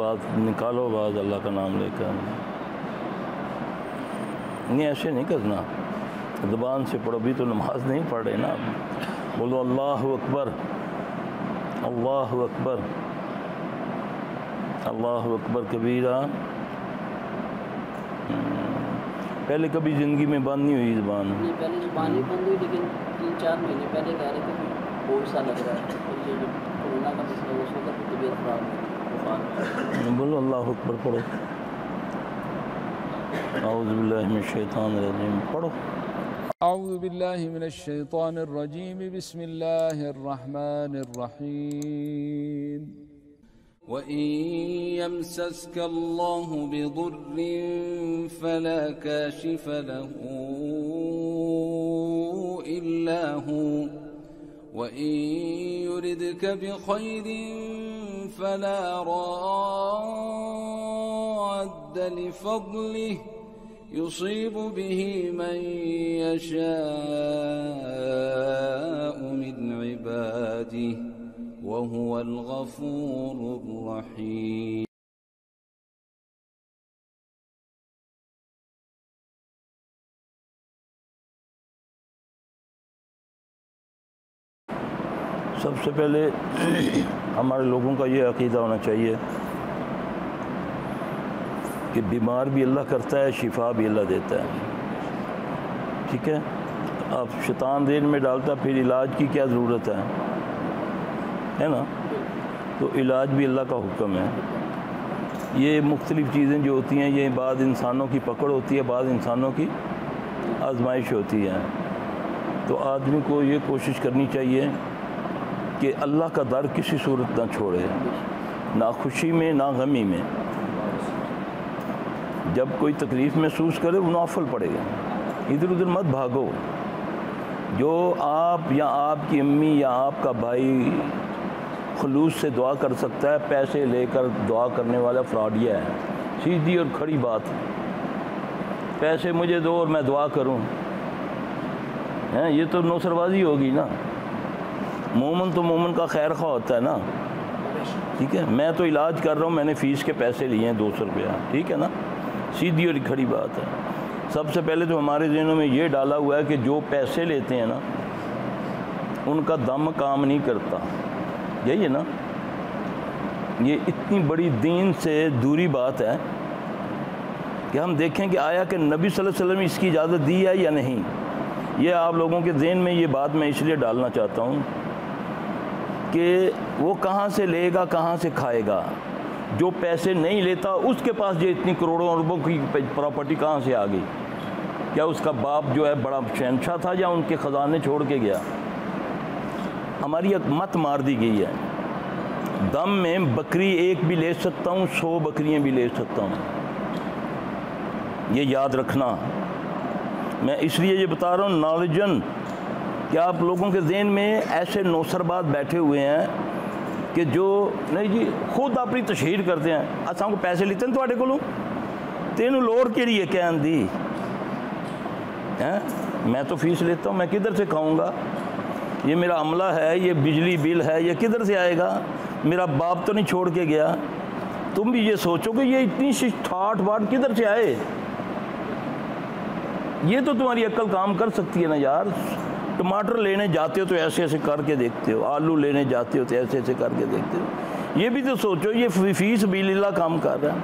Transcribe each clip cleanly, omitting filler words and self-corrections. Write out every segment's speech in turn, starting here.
बात निकालो, बात अल्लाह का नाम लेकर। नहीं ऐसे नहीं करना, ज़ुबान से पढ़ो। भी तो नमाज नहीं पढ़ रहे ना। बोलो अल्लाह अकबर, अल्लाह अकबर, अल्लाह अकबर कबीरा। पहले कभी ज़िंदगी में बंद नहीं हुई ज़ुबान? नहीं, पहले ज़ुबान ही बंद हुई, लेकिन 3-4 महीने पहले कह रहे थे कि बोझ सा लग रहा है। और ये जो कोरोना का मसला है, उस वक्त तबीयत खराब है। बोलो अल्लाह अकबर पढ़ो। औज़ु बिल्लाहि मिनश शैतानिर रजीम पढ़ो। औज़ु बिल्लाहि मिनश शैतानिर रजीम, बिस्मिल्लाहिर रहमानिर रहीम। वइन यमसस्का अल्लाहु बिदुर्रिन फला काशिफ लहू इल्ला हू वइन युरिदका बिखैरिन फला राद्द लिफज़लिहि युसीब बिही मन यशाअ मिन इबादिही वहुवल गफूरुर रहीम। सबसे पहले हमारे लोगों का ये अक़ीदा होना चाहिए कि बीमार भी अल्लाह करता है, शिफा भी अल्लाह देता है। ठीक है, अब शैतान देन में डालता, फिर इलाज की क्या ज़रूरत है ना। तो इलाज भी अल्लाह का हुक्म है। ये मुख्तलिफ़ चीज़ें जो होती हैं, ये बाद इंसानों की पकड़ होती है, बाद इंसानों की आजमाइश होती है। तो आदमी को ये कोशिश करनी चाहिए कि अल्लाह का दर किसी सूरत ना छोड़े, ना खुशी में ना गमी में। जब कोई तकलीफ़ महसूस करे वो नौफल पड़ेगा, इधर उधर मत भागो। जो आप या आपकी अम्मी या आपका भाई खुलूस से दुआ कर सकता है, पैसे लेकर दुआ करने वाला फ्रॉडिया है। सीधी और खड़ी बात, पैसे मुझे दो और मैं दुआ करूं, हैं? ये तो नौसरबाजी होगी ना। मोमन तो मोमन का खैर खा होता है ना। ठीक है, मैं तो इलाज कर रहा हूँ, मैंने फ़ीस के पैसे लिए हैं 200 रुपया। ठीक है ना, सीधी और खड़ी बात है। सबसे पहले तो हमारे ज़हनों में ये डाला हुआ है कि जो पैसे लेते हैं ना उनका दम काम नहीं करता। यही है ना, ये इतनी बड़ी दीन से दूरी बात है कि हम देखें कि आया कि नबी सल्लल्लाहु अलैहि वसल्लम इसकी इजाज़त दी है या नहीं। ये आप लोगों के ज़हन में ये बात मैं इसलिए डालना चाहता हूँ कि वो कहाँ से लेगा, कहाँ से खाएगा। जो पैसे नहीं लेता उसके पास जो इतनी करोड़ों अरबों की प्रॉपर्टी कहाँ से आ गई? क्या उसका बाप जो है बड़ा शहंशाह था या उनके ख़जाने छोड़ के गया? हमारी एक मत मार दी गई है। दम में बकरी एक भी ले सकता हूँ, 100 बकरियाँ भी ले सकता हूँ। ये याद रखना। मैं इसलिए ये बता रहा हूँ नॉलेजन, कि आप लोगों के ज़हन में ऐसे नौसरबाज बैठे हुए हैं कि जो नहीं जी खुद अपनी तशहीर करते हैं। असा को पैसे लेते हैं थोड़े को, तेनू लोड़ केड़ी है कहन दी हैं? मैं तो फीस लेता हूँ, मैं किधर से खाऊंगा? ये मेरा अमला है, ये बिजली बिल है, ये किधर से आएगा? मेरा बाप तो नहीं छोड़ के गया। तुम भी ये सोचो कि ये इतनी सी ठाठ बाट किधर से आए? ये तो तुम्हारी अक्ल काम कर सकती है ना यार। टमाटर लेने जाते हो तो ऐसे ऐसे करके देखते हो, आलू लेने जाते हो तो ऐसे ऐसे करके देखते हो। ये भी तो सोचो, ये फीस बिल्ला काम कर रहा है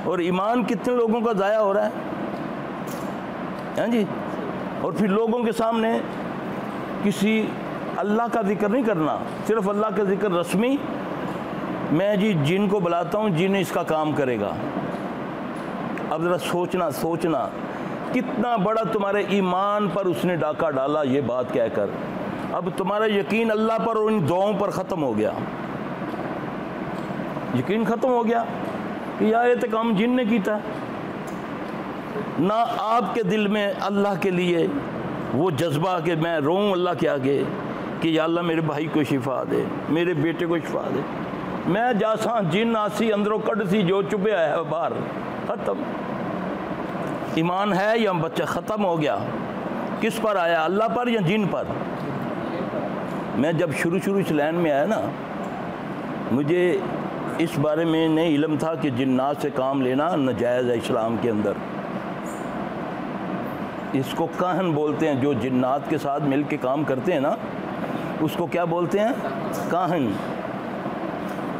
और ईमान कितने लोगों का ज़ाया हो रहा है जी। और फिर लोगों के सामने किसी अल्लाह का जिक्र नहीं करना, सिर्फ अल्लाह का जिक्र रस्मी। मैं जी जिन को बुलाता हूँ, जिन इसका काम करेगा। अब ज़रा सोचना कितना बड़ा तुम्हारे ईमान पर उसने डाका डाला ये बात कहकर। अब तुम्हारा यकीन अल्लाह पर और इन दुआओं पर ख़त्म हो गया। यकीन ख़त्म हो गया कि यार ये तो काम जिन ने किया। ना आपके दिल में अल्लाह के लिए वो जज्बा कि मैं रोऊं अल्लाह के आगे कि या अल्लाह मेरे भाई को शिफा दे, मेरे बेटे को शिफा दे। मैं जासा जिन आसी अंदरों कड़ सी जो चुभे आया बाहर, ख़त्म। ईमान है या बच्चा ख़त्म हो गया। किस पर आया, अल्लाह पर या जिन पर? मैं जब शुरू इस लाइन में आया ना, मुझे इस बारे में नहीं इल्म था कि जिन्नात से काम लेना नाजायज़ है इस्लाम के अंदर। इसको काहन बोलते हैं, जो जिन्नात के साथ मिल के काम करते हैं ना, उसको क्या बोलते हैं? काहन।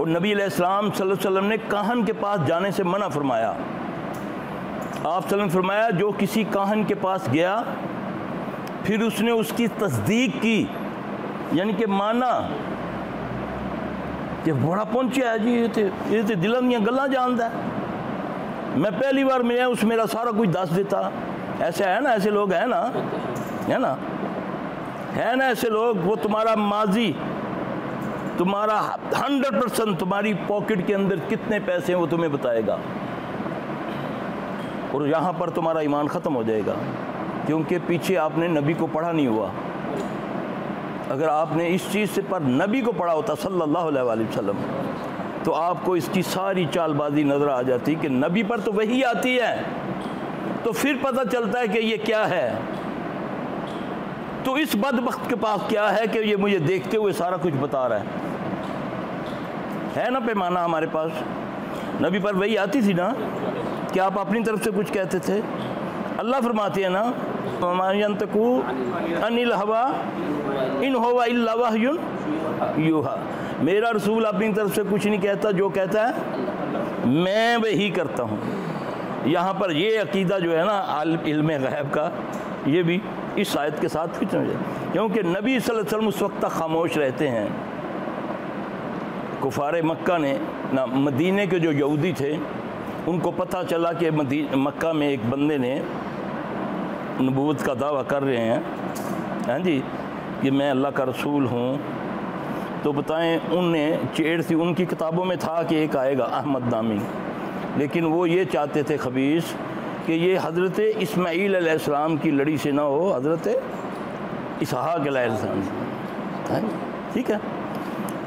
और नबी अलैहिस्सलाम सल्लल्लाहु अलैहि वसल्लम ने काहन के पास जाने से मना फरमाया। आप सल्लल्लाहु अलैहि वसल्लम फरमाया, जो किसी काहन के पास गया फिर उसने उसकी तस्दीक की, यानी कि माना कि बड़ा पहुंचा है जी, ये तो दिलों दी गल्लां जानदा है, मैं पहली बार मिला उस मेरा सारा कुछ दस देता। ऐसे है ना, ऐसे लोग हैं ना, है ना, है ना ऐसे लोग। वो तुम्हारा माजी, तुम्हारा 100% तुम्हारी पॉकेट के अंदर कितने पैसे हैं वो तुम्हें बताएगा, और यहाँ पर तुम्हारा ईमान ख़त्म हो जाएगा, क्योंकि पीछे आपने नबी को पढ़ा नहीं हुआ। अगर आपने इस चीज़ से पर नबी को पढ़ा होता सल्लल्लाहु अलैहि वसल्लम, तो आपको इसकी सारी चालबाजी नज़र आ जाती कि नबी पर तो वही आती है, तो फिर पता चलता है कि ये क्या है। तो इस बदबख्त के पास क्या है कि ये मुझे देखते हुए सारा कुछ बता रहा है ना पैमाना हमारे पास। नबी पर वही आती थी ना कि आप अपनी तरफ से कुछ कहते थे। अल्लाह फरमाते हैं ना, अनिल हवा इन हुवा इल्ला वह्युन यूहा, मेरा रसूल अपनी तरफ से कुछ नहीं कहता, जो कहता है मैं वही करता हूँ। यहाँ पर ये अकीदा जो है ना इल्म गैब का, ये भी इस आयत के साथ फिट हो जाए, क्योंकि नबी सल्लल्लाहु अलैहि वसल्लम उस वक्त तक खामोश रहते हैं। कुफारे मक्का ने ना, मदीने के जो यहूदी थे उनको पता चला कि मक्का में एक बंदे ने नबूवत का दावा कर रहे हैं, हाँ जी, कि मैं अल्लाह का रसूल हूँ। तो बताएं, उनने चेड़ थी, उनकी किताबों में था कि एक आएगा अहमद नामी, लेकिन वो ये चाहते थे खबीस कि ये हज़रत इस्माईल अलैहिस्सलाम की लड़ी से ना हो, हज़रत इसहाक़ अलैहिस्सलाम। ठीक है,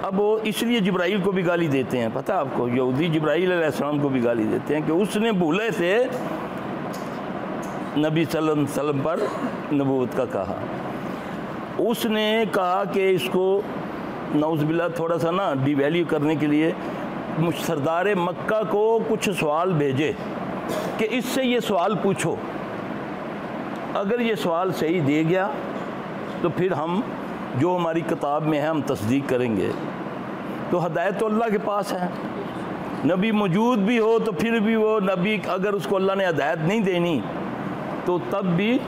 अब वो इसलिए जिब्राइल को भी गाली देते हैं, पता है आपको, यहूदी जिब्राइल अलैहिस्सलाम को भी गाली देते हैं कि उसने भूले से नबी सल्लल्लाहु अलैहि वसल्लम पर नबूवत का कहा। उसने कहा कि इसको नौज़बिल्लाह थोड़ा सा ना डिवैल्यू करने के लिए सरदार मक्का को कुछ सवाल भेजे कि इससे ये सवाल पूछो, अगर ये सवाल सही दे गया तो फिर हम जो हमारी किताब में है हम तस्दीक करेंगे। तो हदायत तो अल्लाह के पास है, नबी मौजूद भी हो तो फिर भी वो नबी अगर उसको अल्लाह ने हदायत नहीं देनी तो तब भी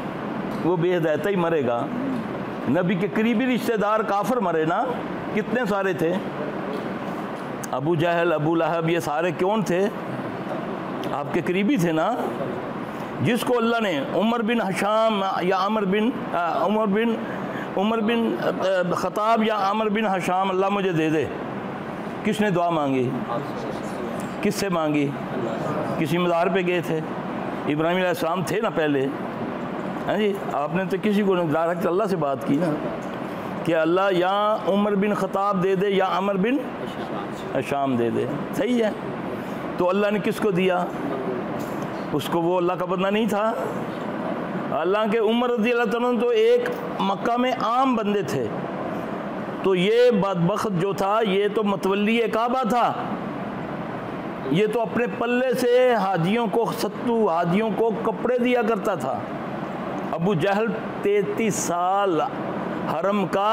वो बेहदायत ही मरेगा। नबी के करीबी रिश्तेदार काफिर मरे ना, कितने सारे थे, अबू जहल, अबू लहब, ये सारे कौन थे? आपके करीबी थे ना। जिसको अल्लाह ने उमर बिन हशाम या उमर बिन ख़ताब या अमर बिन हशाम, अल्लाह मुझे दे दे, किसने दुआ मांगी? किससे मांगी? किसी मज़ार पे गए थे, इब्राहीम अलैहिस्सलाम थे ना पहले, हाँ जी, आपने तो किसी को डायरेक्ट अल्लाह से बात की ना कि अल्लाह या उमर बिन ख़ताब दे दे या अमर बिन हशाम दे दे, सही है। तो अल्लाह ने किसको दिया? उसको वो अल्लाह का बंदा नहीं था। अल्लाह के उमर रज़ी अल्लाह तआला तो एक मक्का में आम बंदे थे, तो ये बदबख्त जो था ये तो मतवल्ली काबा था, ये तो अपने पल्ले से हाजियों को सत्तू, हाजियों को कपड़े दिया करता था। अबू जहल 33 साल हरम का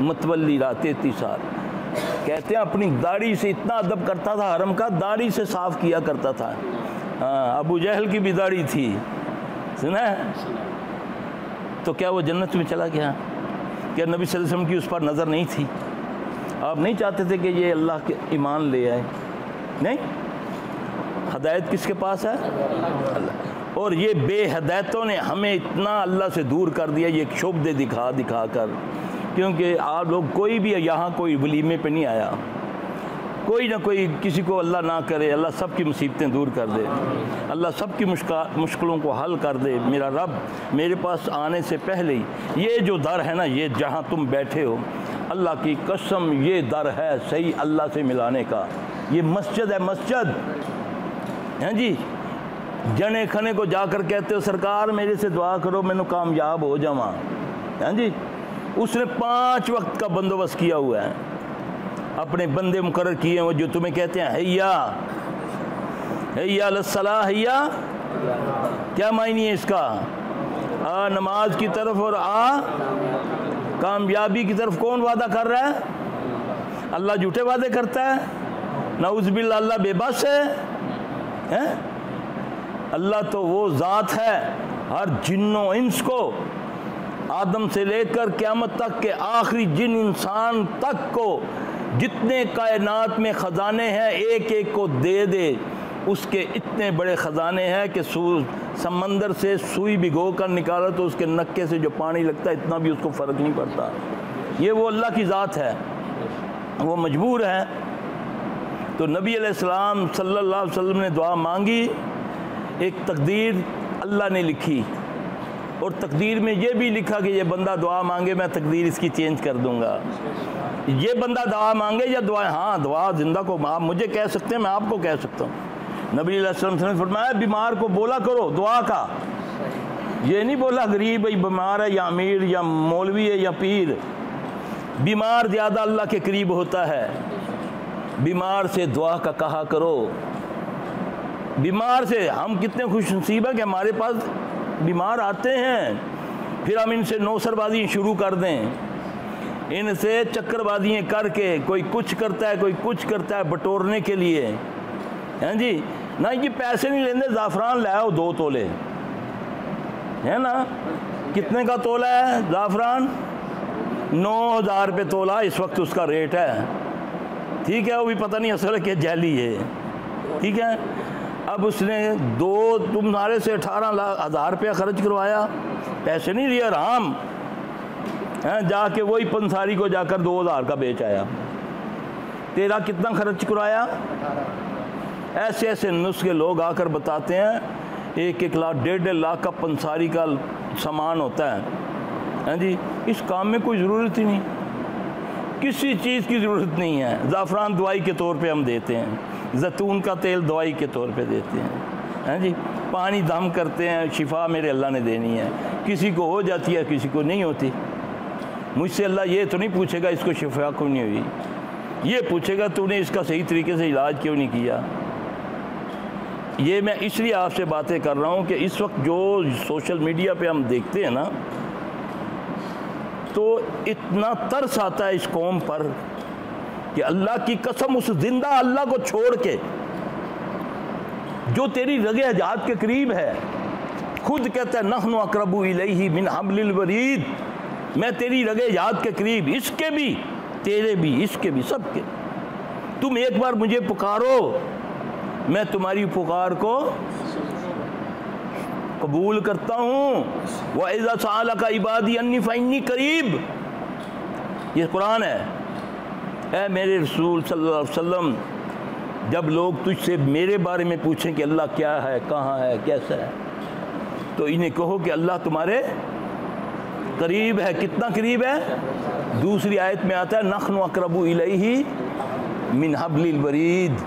मतवल्ली रहा, 33 साल। कहते हैं अपनी दाढ़ी से इतना अदब करता था, हरम का दाढ़ी से साफ़ किया करता था। हाँ, अबू जहल की भी दाढ़ी थी, सुना है? तो क्या वो जन्नत में चला गया? क्या नबी सल्लल्लाहु अलैहि वसल्लम की उस पर नज़र नहीं थी? आप नहीं चाहते थे कि ये अल्लाह के ईमान ले आए? नहीं, हदायत किसके पास है? अल्लाह। और ये बेहदायतों ने हमें इतना अल्लाह से दूर कर दिया, ये शुबदे दिखा दिखा कर। क्योंकि आप लोग, कोई भी यहाँ कोई वलीमे पे नहीं आया, कोई ना कोई, किसी को अल्लाह ना करे, अल्लाह सब की मुसीबतें दूर कर दे, अल्लाह सब की मुश्किलों को हल कर दे। मेरा रब मेरे पास आने से पहले ही ये जो दर है ना, ये जहाँ तुम बैठे हो, अल्लाह की कसम ये दर है सही अल्लाह से मिलाने का। ये मस्जिद है, मस्जिद, हैं जी। जने खने को जाकर कहते हो सरकार मेरे से दुआ करो, मैंने कामयाब हो जावा, हैं जी। उसने 5 वक्त का बंदोबस्त किया हुआ है, अपने बंदे मुकर्रर किए हैं, वो जो तुम्हें कहते हैं हैया हैया अलस्सलाह, हैया क्या मायने है इसका? आ नमाज की तरफ और आ कामयाबी की तरफ। कौन वादा कर रहा है? अल्लाह झूठे वादे करता है? नाउज़ुबिल्लाह, अल्लाह बेबस है? अल्लाह तो वो ज़ात है हर जिन्नो इंस को, आदम से लेकर क़यामत तक के आखिरी जिन इंसान तक को जितने कायनात में ख़जाने हैं एक एक को दे दे। उसके इतने बड़े ख़जाने हैं कि समंदर से सुई भिगो कर निकाला तो उसके नक्के से जो पानी लगता है इतना भी उसको फ़र्क नहीं पड़ता। ये वो अल्लाह की ज़ात है, वो मजबूर है। तो नबी अलैहिस्सलाम सल्लल्लाहु अलैहि वसल्लम ने दुआ मांगी, एक तकदीर अल्लाह ने लिखी और तकदीर में ये भी लिखा कि ये बंदा दुआ मांगे मैं तकदीर इसकी चेंज कर दूंगा। ये बंदा दुआ मांगे या दुआ, हाँ दुआ जिंदा को आप मुझे कह सकते हैं, मैं आपको कह सकता हूँ। नबी अलैहि वसल्लम ने फरमाया बीमार को बोला करो दुआ का, ये नहीं बोला गरीब है बीमार है या अमीर या मौलवी है या पीर। बीमार ज़्यादा अल्लाह के करीब होता है, बीमार से दुआ का कहा करो। बीमार से हम कितने खुश नसीब हैं कि हमारे पास बीमार आते हैं, फिर हम इनसे नौसरबाजी शुरू कर दें, इनसे चक्करबाजियाँ करके कोई कुछ करता है कोई कुछ करता है बटोरने के लिए, हैं जी। ना ये पैसे नहीं लेंदे, ज़ाफ़रान ले आओ 2 तोले, है ना? कितने का तोला है ज़ाफ़रान? 9,000 रुपये तोला इस वक्त उसका रेट है, ठीक है? वो भी पता नहीं असल के जैली है, ठीक है? अब उसने तुम्हारे से 18,000 रुपया खर्च करवाया, पैसे नहीं दिए आराम हैं, जाके वही पंसारी को जाकर 2,000 का बेच आया। तेरा कितना खर्च करवाया? ऐसे ऐसे नुस्खे लोग आकर बताते हैं 1-1 लाख 1.5 लाख का पंसारी का सामान होता है जी। इस काम में कोई ज़रूरत ही नहीं, किसी चीज़ की ज़रूरत नहीं है। ज़ाफ़रान दवाई के तौर पे हम देते हैं, जैतून का तेल दवाई के तौर पे देते हैं जी। पानी दम करते हैं, शिफा मेरे अल्लाह ने देनी है, किसी को हो जाती है किसी को नहीं होती। मुझसे अल्लाह ये तो नहीं पूछेगा इसको शिफा क्यों नहीं हुई, ये पूछेगा तूने इसका सही तरीके से इलाज क्यों नहीं किया। ये मैं इसलिए आपसे बातें कर रहा हूँ कि इस वक्त जो सोशल मीडिया पे हम देखते हैं ना, तो इतना तरस आता है इस कौम पर कि अल्लाह की कसम उस जिंदा अल्लाह को छोड़ के जो तेरी रगे हजात के करीब है, खुद कहता है नहनु अक़रबु इलैहि मिन हब्लिल वरीद, मैं तेरी रगे हजात के करीब, इसके भी तेरे भी इसके भी सबके। तुम एक बार मुझे पुकारो, मैं तुम्हारी पुकार को कबूल करता हूँ। व इज़ा सअलका इबादी अन्नी फ़इन्नी करीब, ये कुरान है। ऐ मेरे रसूल सल्लल्लाहु अलैहि वसल्लम, जब लोग तुझसे मेरे बारे में पूछें कि अल्लाह क्या है, कहाँ है, कैसा है, तो इन्हें कहो कि अल्लाह तुम्हारे करीब है। कितना करीब है? दूसरी आयत में आता है नहनु अक़रबु इलैहि मिन हब्लिल वरीद।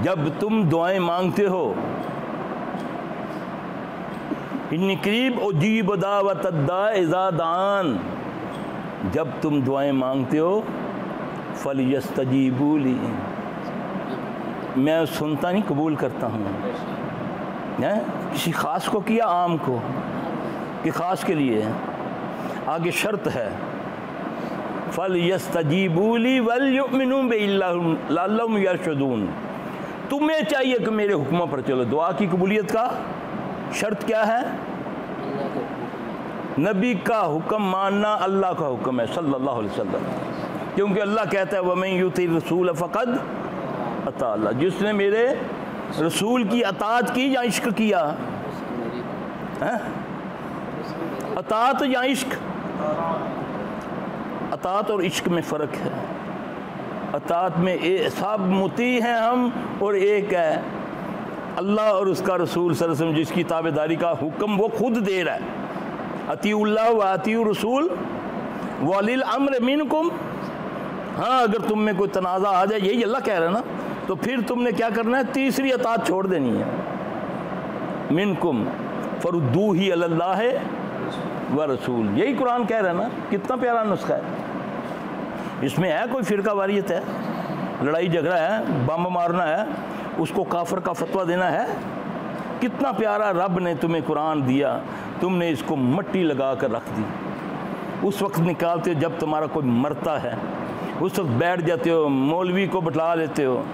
जब तुम दुआएं मांगते हो, इन्नी करीब उजीब दावत दाई इज़ा दान, जब तुम दुआएं मांगते हो फलयस्तजीबू ली, मैं सुनता नहीं कबूल करता हूँ। किसी ख़ास को किया, आम को कि ख़ास के लिए, आगे शर्त है फलयस्तजीबू ली वलयुमिनू बिल्लाहि लअल्लहुम यरशुदून। तुम्हें चाहिए कि मेरे हुक्मों पर चलो। दुआ की कबूलियत का शर्त क्या है? नबी का हुक्म मानना, अल्लाह का हुक्म है सल्लल्लाहु अलैहि वसल्लम, क्योंकि अल्लाह कहता है वमन युति रसूल फ़क़द अता अल्लाह, जिसने मेरे रसूल की अताअत की या इश्क किया है। अताअत या इश्क, अताअत और इश्क में फ़र्क है। अताअत में सब मुती हैं हम, और एक है अल्लाह और उसका रसूल सल्लल्लाहु अलैहि वसल्लम, जिसकी ताबेदारी का हुक्म वो खुद दे रहा है। अतीउल्लाह व अतीउ रसूल वलिल अम्र मिनकुम। हाँ, अगर तुम में कोई तनाज़ा आ जाए, यही अल्लाह कह रहा है ना, तो फिर तुमने क्या करना है? तीसरी अताअत छोड़ देनी है। मिनकुम फरुद्दू ही अल्लाह व रसूल, यही कुरान कह रहा है ना। कितना प्यारा नुस्खा है। इसमें है कोई फिरका वारियत है, लड़ाई झगड़ा है, बम मारना है, उसको काफिर का फतवा देना है? कितना प्यारा रब ने तुम्हें कुरान दिया, तुमने इसको मट्टी लगा कर रख दी। उस वक्त निकालते हो जब तुम्हारा कोई मरता है, उस वक्त बैठ जाते हो, मौलवी को बैठा लेते हो,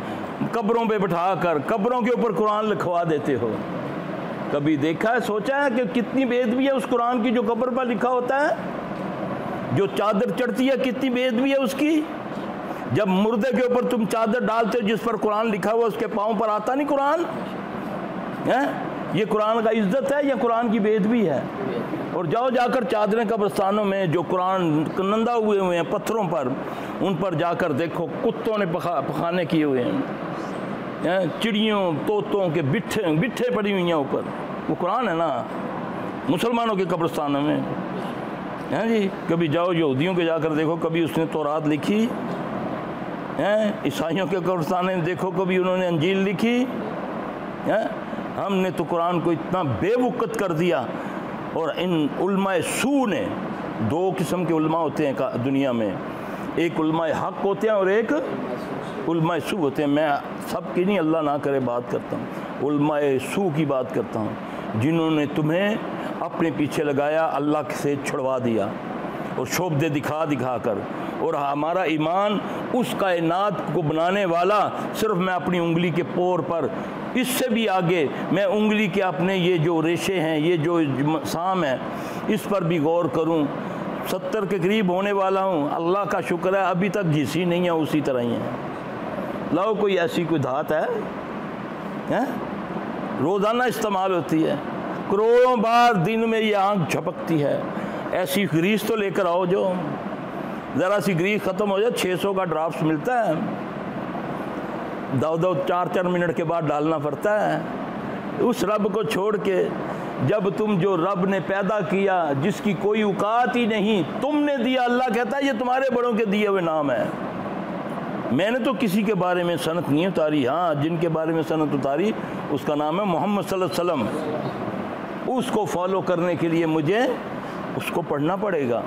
कब्रों पे बैठा कर कब्रों के ऊपर कुरान लिखवा देते हो। कभी देखा है, सोचा है कि कितनी बेअदबी है उस कुरान की जो कब्र पर लिखा होता है? जो चादर चढ़ती है कितनी बेअदबी है उसकी। जब मुर्दे के ऊपर तुम चादर डालते हो जिस पर कुरान लिखा हुआ, उसके पाँव पर आता नहीं कुरान है? ये कुरान का इज्जत है या कुरान की बेअदबी है? और जाओ जाकर चादरें कब्रिस्तानों में जो कुरान नंदा हुए हैं पत्थरों पर, उन पर जाकर देखो कुत्तों ने पखाने किए हुए हैं, चिड़ियों तोतों के बिट्ठे पड़ी हुई हैं ऊपर। वो कुरान है ना मुसलमानों के कब्रिस्तानों में, हैं जी। कभी जाओ यहूदियों के जाकर देखो, कभी उसने तौरात लिखी हैं। ईसाइयों के कब्रिस्तान में देखो, कभी उन्होंने अंजील लिखी हैं। हमने तो कुरान को इतना बेवकूफ़ कर दिया। और इन उलमाए सू ने, दो किस्म के उलमा होते हैं दुनिया में, एक उलमाए हक होते हैं और एक उलमाए सू होते हैं। मैं सब की नहीं, अल्लाह ना करे बात करता हूँ, उलमाए सू की बात करता हूँ, जिन्होंने तुम्हें अपने पीछे लगाया, अल्लाह से छुड़वा दिया और शोबदे दिखा कर। और हमारा ईमान उस कायनात को बनाने वाला सिर्फ मैं अपनी उंगली के पोर पर, इससे भी आगे मैं उंगली के अपने ये जो रेशे हैं, ये जो साम है, इस पर भी गौर करूं। 70 के करीब होने वाला हूं, अल्लाह का शुक्र है अभी तक घिसी नहीं है, उसी तरह ही है। लाओ कोई ऐसी कोई धात है? रोज़ाना इस्तेमाल होती है, करोड़ों बार दिन में ये आँख झपकती है। ऐसी ग्रीस तो लेकर आओ जो ज़रा सी ग्रीस ख़त्म हो जाए, 600 का ड्राफ्ट मिलता है, दो 4 मिनट के बाद डालना पड़ता है। उस रब को छोड़ के, जब तुम जो रब ने पैदा किया, जिसकी कोई औकात ही नहीं, तुमने दिया। अल्लाह कहता है ये तुम्हारे बड़ों के दिए हुए नाम है। मैंने तो किसी के बारे में सनत नहीं उतारी, हाँ जिनके बारे में सनत उतारी उसका नाम है मोहम्मद सल्लल्लाहु अलैहि वसल्लम। उसको फॉलो करने के लिए मुझे उसको पढ़ना पड़ेगा।